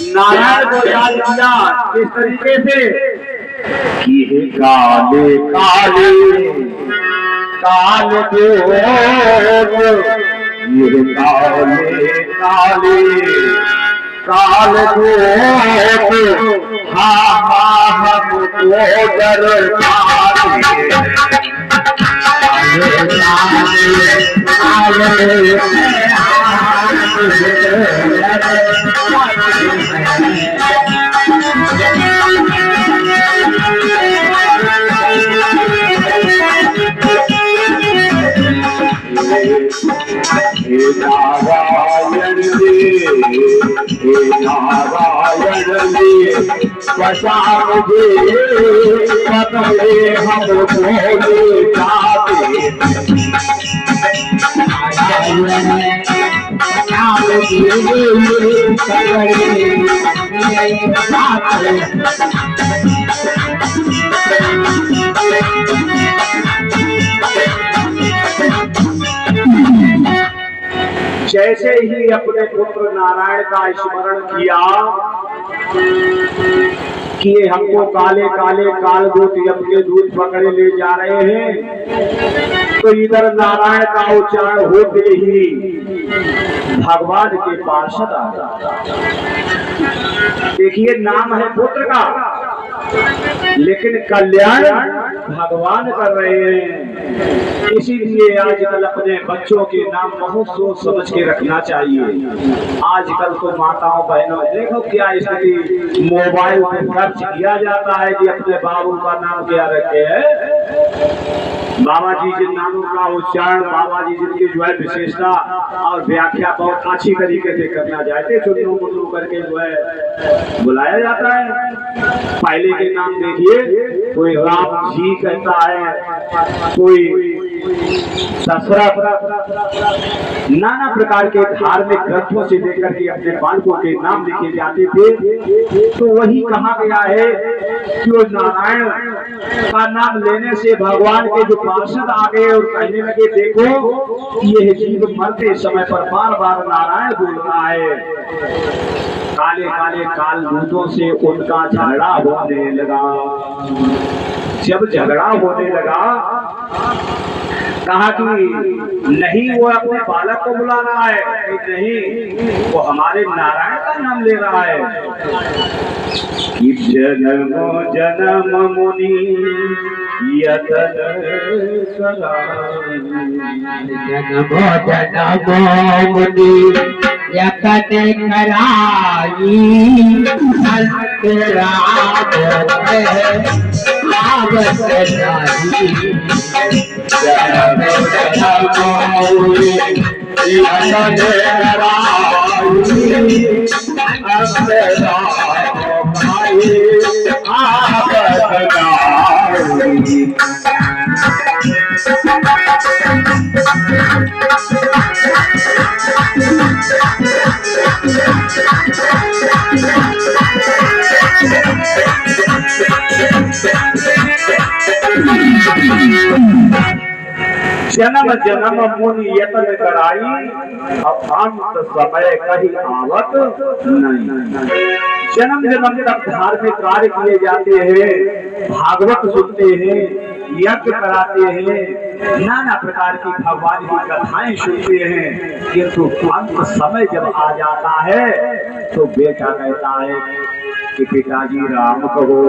नारायण को याद किया किस तरीके से कि हे काले काले काल जोग, ये काले काले काल जोग, हमको डर नारायण बसा मुझे पतले हम भोले जाते जैसे ही अपने पुत्र नारायण का स्मरण किया कि ये हमको काले काले कालदूत यम के दूध पकड़े ले जा रहे हैं, तो इधर नारायण का उच्चारण होते ही भगवान के पार्षद आ जाता। देखिए नाम है पुत्र का, लेकिन कल्याण भगवान कर रहे हैं। इसीलिए आजकल अपने बच्चों के नाम बहुत सोच समझ के रखना चाहिए। आजकल तो माताओं बहनों देखो क्या स्थिति, मोबाइल पे खर्च किया जाता है कि अपने बाबू का नाम क्या रखे है। बाबा जी जिन नामों का उच्चारण, बाबा जी जिनकी जो है विशेषता और व्याख्या बहुत अच्छी तरीके से करना चाहते, चुटू मुटू करके जो है बुलाया जाता है। पहले के नाम देखिए, कोई राम जी कहता है, कोई दशरथ, नाना प्रकार के धार्मिक ग्रंथों से लेकर के अपने बालकों के नाम लिखे जाते थे। तो वही कहा गया है कि वो नारायण का नाम लेने से भगवान के जो पार्षद आ गए और कहने लगे देखो ये जीव मरते समय पर बार बार नारायण बोल रहा है। काले काले कालदूतों से उनका झगड़ा होने लगा। जब झगड़ा होने लगा कहा कि नहीं वो अपने बालक को बुला रहा है, नहीं वो हमारे नारायण का नाम ले रहा है। जन्म जन्म मुनि यतन जन्म जन्म मुनि यतन कराई, जन्म जन्म मुनि यतन कराई, अब अंत समय कहीं आवत नहीं। जन्म जन्म तक धार्मिक कार्य किए जाते हैं, भागवत सुनते हैं, यज्ञ कराते हैं, नाना प्रकार की भगवान की कथाएं सुनते हैं, किंतु अंत समय जब आ जाता है तो बेटा कहता है कि पिताजी राम कहो,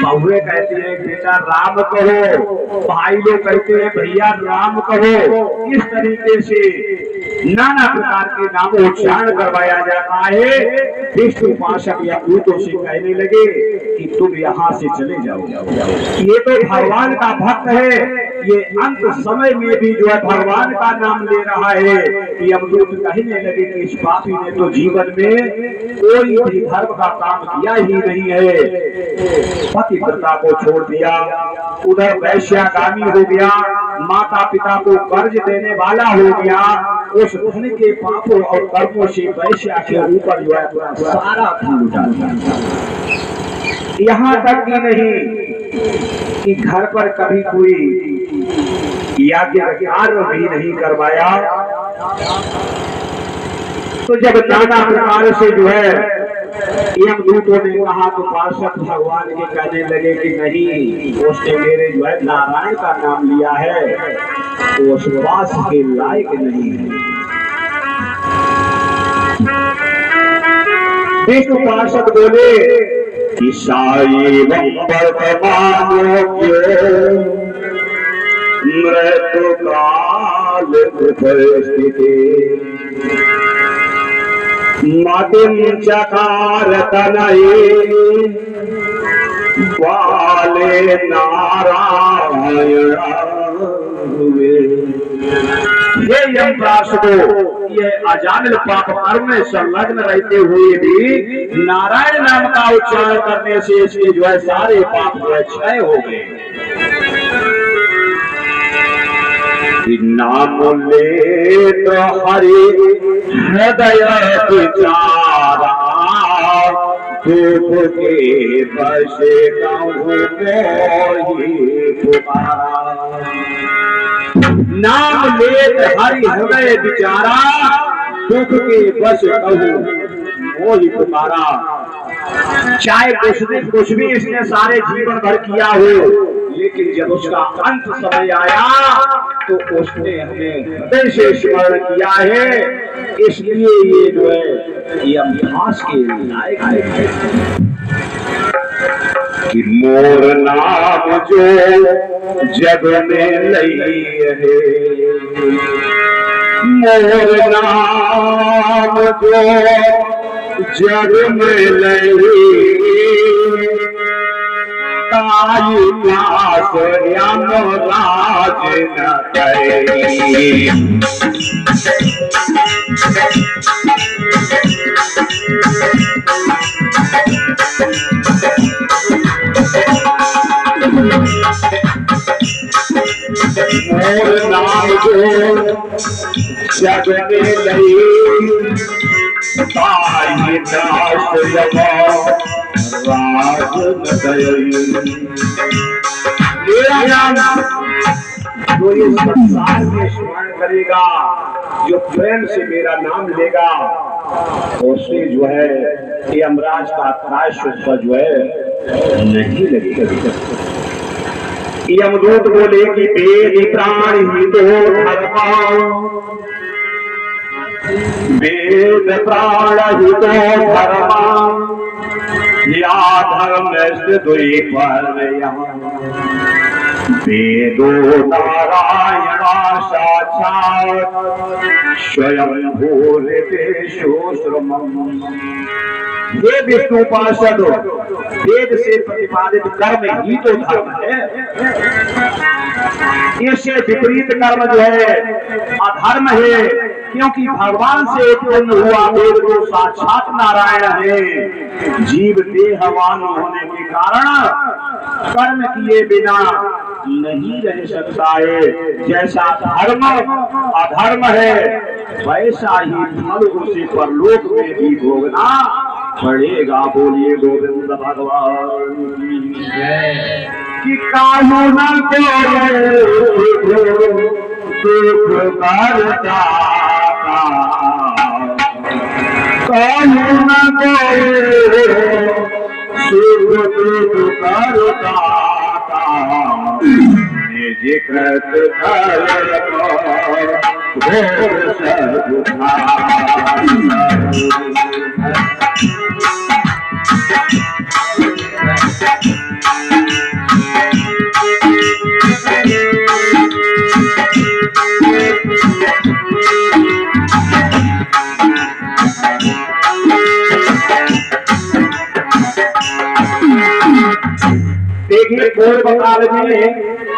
बहुए कहते हैं बेटा राम कहो, भाई लोग कहते हैं भैया राम कहो। इस तरीके से नाना प्रकार के नामों उच्चारण करवाया जाता है। विष्णु उपासक या दूतों से कहने लगे कि तुम यहाँ से चले जाओ, ये तो भगवान का भक्त है, ये अंत समय में भी जो है भगवान का नाम ले रहा है। कि अब लोग कहने लगे कि इस पापी ने तो जीवन में कोई भी धर्म का काम किया ही नहीं है, पतिव्रता को छोड़ दिया, उधर वैश्यागामी हो गया, माता पिता को कर्ज देने वाला हो गया, उस धन के पापों और कर्मों से वैश्या के ऊपर जो है सारा धन उठा दिया। यहाँ तक कि नहीं कि घर पर कभी कोई यज्ञ कार्य भी नहीं करवाया। तो जब नाना प्रकार से जो है यमदूतों ने कहा तो पार्षद भगवान के कहने लगे कि नहीं, उसने मेरे जो है नारायण का नाम लिया है तो उस वास के लायक नहीं है। विष्णु पार्षद बोले कि साई वर्तमान मृत्यु काल स्थिति मतिम चकार तनये वाले नारायण हुए। ये यमराजो ये अजामिल पाप कर्म में संलग्न रहते हुए भी नारायण नाम का उच्चारण करने से इसके जो है सारे पाप जो है क्षय हो गए। नाम ले तो हरि हृदय विचारा दुख के बसे कहूँ पुकारा। नाम ले हरि हृदय विचारा दुख के बस कहूँ वो ही पुकारा। चाहे कुछ भी इसने सारे जीवन भर किया हो, लेकिन जब उसका अंत समय आया तो उसने हमें हृदय से स्मरण किया है, इसलिए ये जो है ये अभ्यास के लायक है कि मोर नाम जो जग में लई है, मोर नाम जो जग में लई ताई प्यास यमराज न करे। मोर नाम जो जग में लई ताई प्यास मेरा नाम जो ये संसार में स्मरण करेगा, जो प्रेम से मेरा नाम लेगा, उससे जो है यमराज का प्रायश्चित जो है नहीं लगेगा। यमदूत बोले कि वेद प्राण ही तो धर्म, वेद प्राण ही तो धर्म या धर्म दुई पर वेदो नारायण साक्षात स्वयं भूरितेषोश्रम। ये विष्णु पार्षद वेद से प्रतिपादित कर्म ही तो धर्म है, इससे विपरीत कर्म जो है अधर्म है, क्योंकि भगवान से उत्पन्न हुआ वेद तो साक्षात नारायण है। जीव देहवान होने के कारण कर्म किए बिना नहीं रह सकता है। जैसा धर्म अधर्म है, वैसा ही फल उसे परलोक में भी भोगना पड़ेगा। बोलिए गोविंद भगवान कि काहू न दुख करता, काहू न सुख दुख करता, जिकृत देखिए पूर्व काल में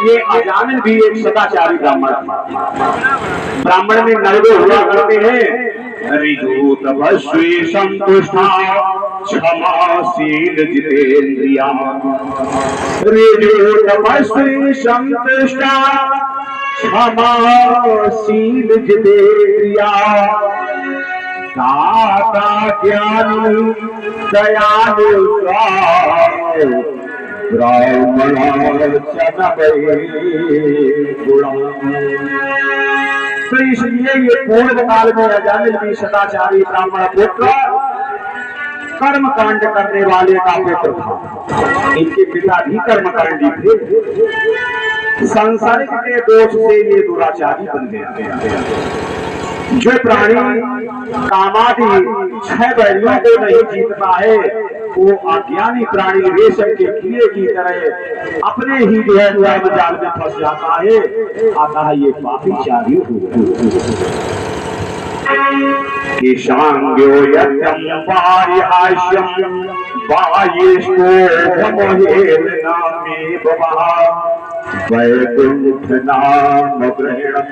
ये अजामिल भी एक सदाचारी ब्राह्मण, ब्राह्मण में नरवे हुआ करते हैं। ऋजु तपस्वी संतुष्टा क्षमाशील जितेन्द्रिया, ऋजु तपस्वी संतुष्टा क्षमाशील जितेन्द्रिया, दाता ज्ञानी दयालु ब्राह्मण तो इसलिए ये पूर्व काल में अजामिल भी सदाचारी ब्राह्मण पुत्र कर्म कांड करने वाले का पुत्र था। इनके पिता भी कर्मकांडी थे। सांसारिक के दोष से ये दुराचारी बन गया। जो प्राणी कामादि 6 बैरियों को नहीं जीतता है वो अज्ञानी प्राणी रेशम के कीड़े की तरह अपने ही जो है जाल में फंस जाता है। आता है ये पापीचारी ईशांग्यो यज्ञं पारिहास्यं वायेष्को मोहेन नामे बवा वैकुंठ नाम ग्रहणं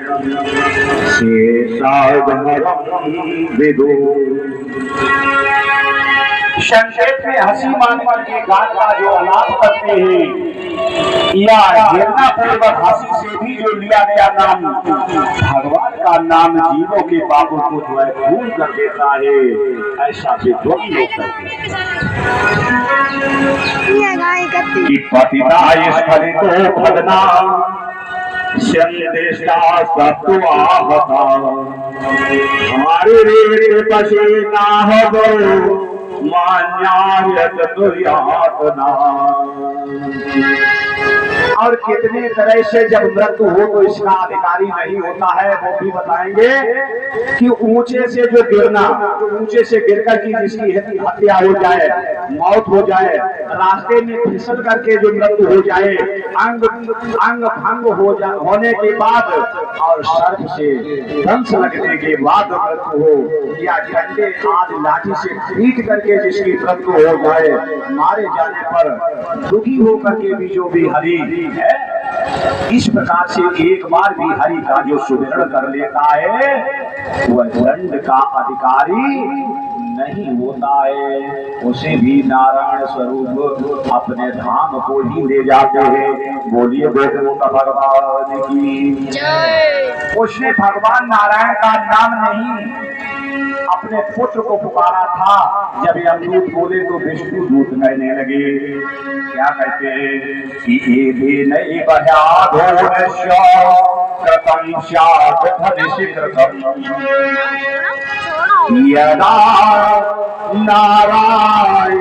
शेषागमरं विदु। संक्षेप में हंसी मानकर के गान का जो अलाप करते हैं या गिरना पूर्वक हंसी से भी जो लिया गया नाम भगवान का नाम जीवों के पापों को जो है दूर कर देता है। ऐसा विद्वान लोग करते हैं कि पतिता स्खलितो भगना संदेशा सत्वाहता हमारे रे पसीना हो और कितने तरह से जब मृत्यु हो तो इसका अधिकारी नहीं होता है वो भी बताएंगे कि ऊंचे से जो गिरना, ऊंचे से गिरकर की जिसकी हत्या हो जाए, मौत हो जाए, रास्ते में फिसल करके जो मृत्यु हो जाए, अंग भंग होने के बाद और सर्प से दंश लगने के बाद मृत्यु हो या डंडे आदि लाठी से पीट करके जिसकी मृत्यु हो जाए, मारे जाने पर दुखी होकर के भी जो भी हरि है इस प्रकार से एक बार भी हरि का जो सुमिरण कर लेता है वह दंड का अधिकारी नहीं होता है। उसे भी नारायण स्वरूप अपने धाम को ही ले जाते हैं। बोलिए वैकुंठ भगवान की जय। उसने भगवान नारायण का नाम नहीं अपने पुत्र को पुकारा था। जब यमदूत बोले तो विष्णु दूत कहने लगे, क्या कहते हैं कि ये भी नहीं यदा नारायणायेति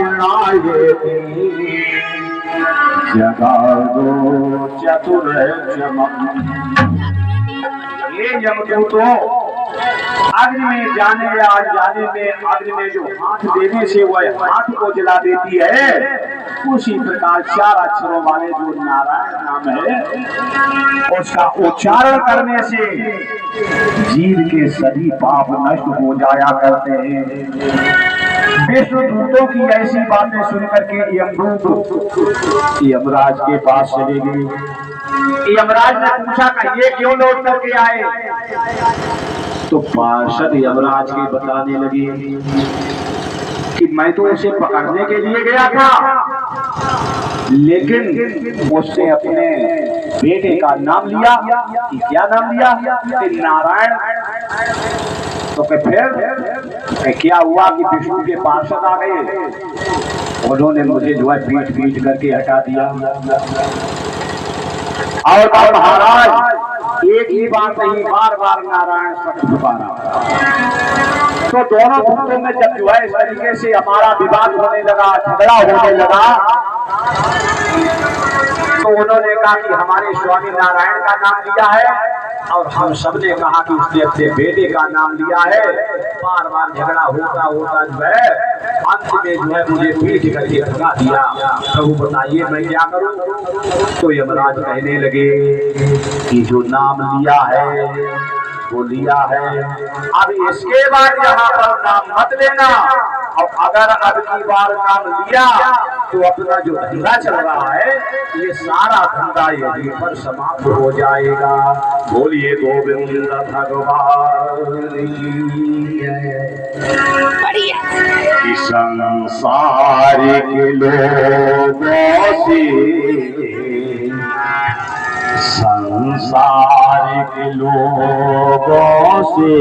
जगादो चतुर्चमम्। ये यमदूतों अग्नि में जाने या अनजाने में अग्नि में जो हाथ देने से वह हाथ को जला देती है, उसी प्रकार 4 अक्षरों वाले जो नारायण नाम है उसका उच्चारण करने से जीव के सभी पाप नष्ट हो जाया करते हैं। विष्णु दूतों की ऐसी बातें सुनकर के यमदूत यमराज के पास चले गए। यमराज ने पूछा कि ये क्यों लौट करके आए? तो पार्षद यमराज के बताने लगे कि मैं तो उसे पकड़ने के लिए गया था, लेकिन उसने अपने बेटे का नाम लिया। क्या नाम लिया? कि नारायण। तो फिर क्या हुआ कि विष्णु के पार्षद आ गए, उन्होंने मुझे जो है पीट पीट करके हटा दिया। और महाराज एक ही बात नहीं, बार बार नारायण शब्द पुकारा। तो दोनों भक्तों में जब जो है इस तरीके से हमारा विवाद होने लगा, झगड़ा होने लगा, तो उन्होंने कहा कि हमारे स्वामी नारायण का नाम लिया है और हम सबने कहा कि उसने अपने बेटे का नाम लिया है। बार बार झगड़ा होता होता जो है अंत में जो है मुझे पीट करके भगा दिया। प्रभु बताइए मैं क्या करूं? तो यमराज कहने लगे कि जो नाम लिया है वो लिया है, अब इसके बाद यहाँ पर नाम मत लेना। और अगर अब की बार नाम लिया तो अपना जो धंधा चल रहा है ये सारा धंधा यहीं पर समाप्त हो जाएगा। बोलिए गोविंद भगवान की। संसार के लोगों से संसारिक लोगों से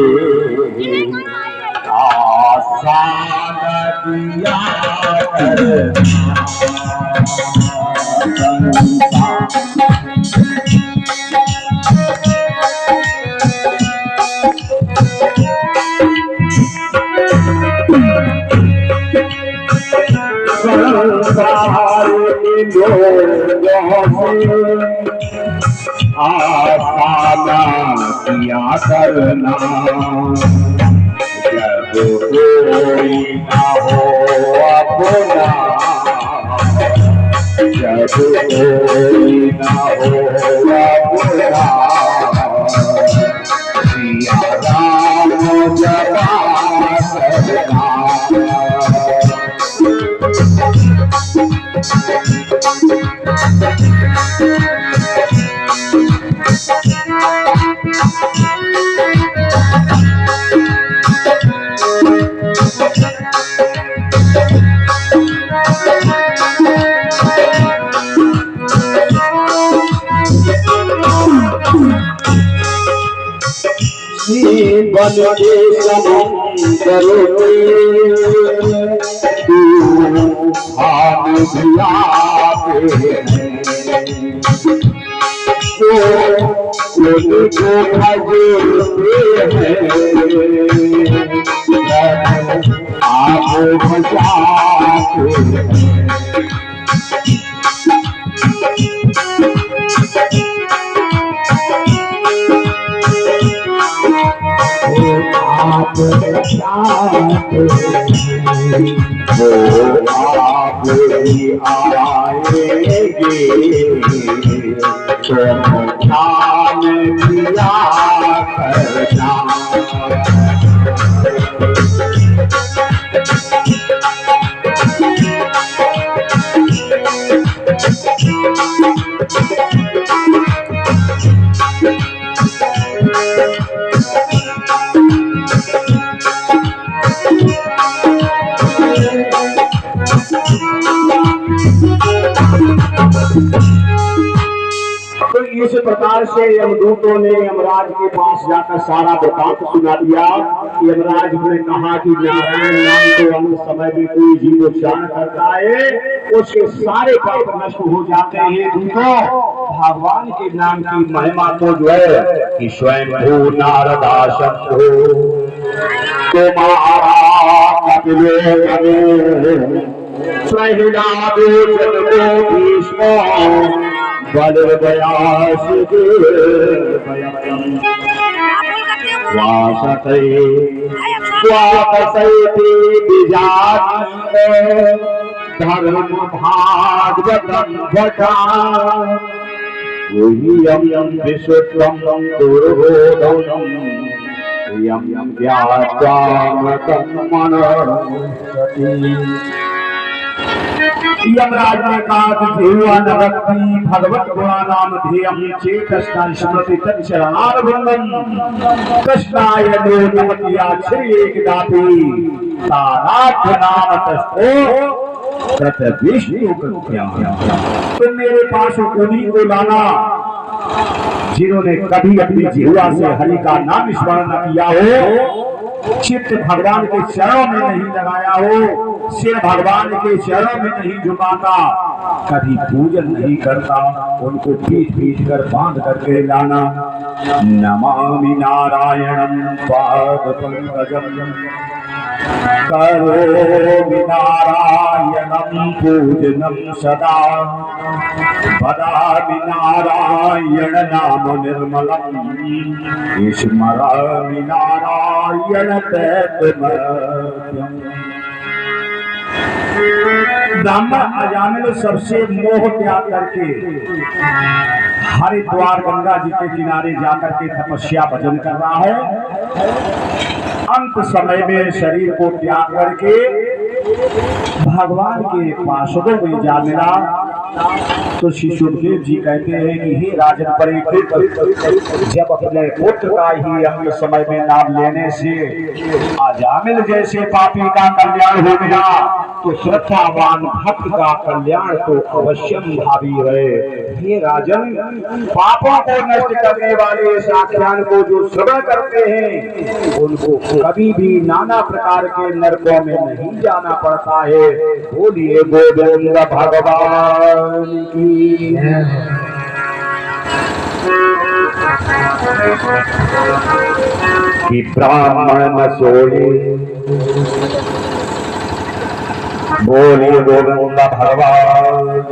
आसान दिया आसाना किया करना, जब कोई ना हो अपना, जब कोई ना हो अपना, सिया राम जपा करना। बन के समुंदर तूफान भी आते हैं, तो उनको भजते हैं, आप बचाते हैं। आप बचाते हो, आप ही आएंगे तो ध्यान दिया करना। तो इस प्रकार से यमदूतों ने यमराज के पास जाकर सारा वृतांत सुना दिया। यमराज ने कहा कि नारायण नाम तो अंत समय में कोई जीव उच्चारण करता है उसके सारे पाप नष्ट हो जाते हैं। दूतों, भगवान के नाम की महिमा तो जो है कि स्वयं भू नारदाशम हो तुम्हारा बलव्यास धर्म भागवतम भटा यम विश्वम दुर्बोधनम यम ज्ञात्वा यमराज ने कहा कि भगवत गुणानाम ध्येयं चेतस्ता स्मृति तच्चरणारविंदं कृष्णाय नमतिया श्री एकदापि ताराध्य नाम तस्थो तत् विष्णु कृत्या। तुम मेरे पास उन्हीं को लाना जिन्होंने कभी अपनी जिह्वा से हरि का नाम स्मरण किया हो, चित्त भगवान के चरणों में नहीं लगाया हो, सिर भगवान के चरणों में नहीं झुकाता, कभी पूजन नहीं करता, उनको पीट पीट कर बांध करके लाना। नमामि नारायणं पाद पंकजं करोमि नारायणं पूजनं सदा वदामि नारायण नाम निर्मलम् स्मरामि नारायण तैतमत्यम्। ब्राह्मण अजामिल सबसे मोह त्याग करके हरिद्वार गंगा जी के किनारे जाकर के तपस्या भजन कर रहा है। अंत समय में शरीर को त्याग करके भगवान के पार्षदों में जा मिला तो श्री सुखदेव जी कहते हैं कि हे राजन परीक्षित, जब अपने पुत्र का ही अंत समय में नाम लेने से अजामिल जैसे पापी का कल्याण हो गया तो श्रद्धावान भक्त का कल्याण तो अवश्यम भावी है। हे राजन, पापों को नष्ट करने वाले इस आख्यान को जो श्रवण करते हैं उनको कभी भी नाना प्रकार के नरकों में नहीं जाना पड़ता है। बोलिए गोविंद भगवान की। कि ब्राह्मण न सोए, बोलिए गोविंद भगवान।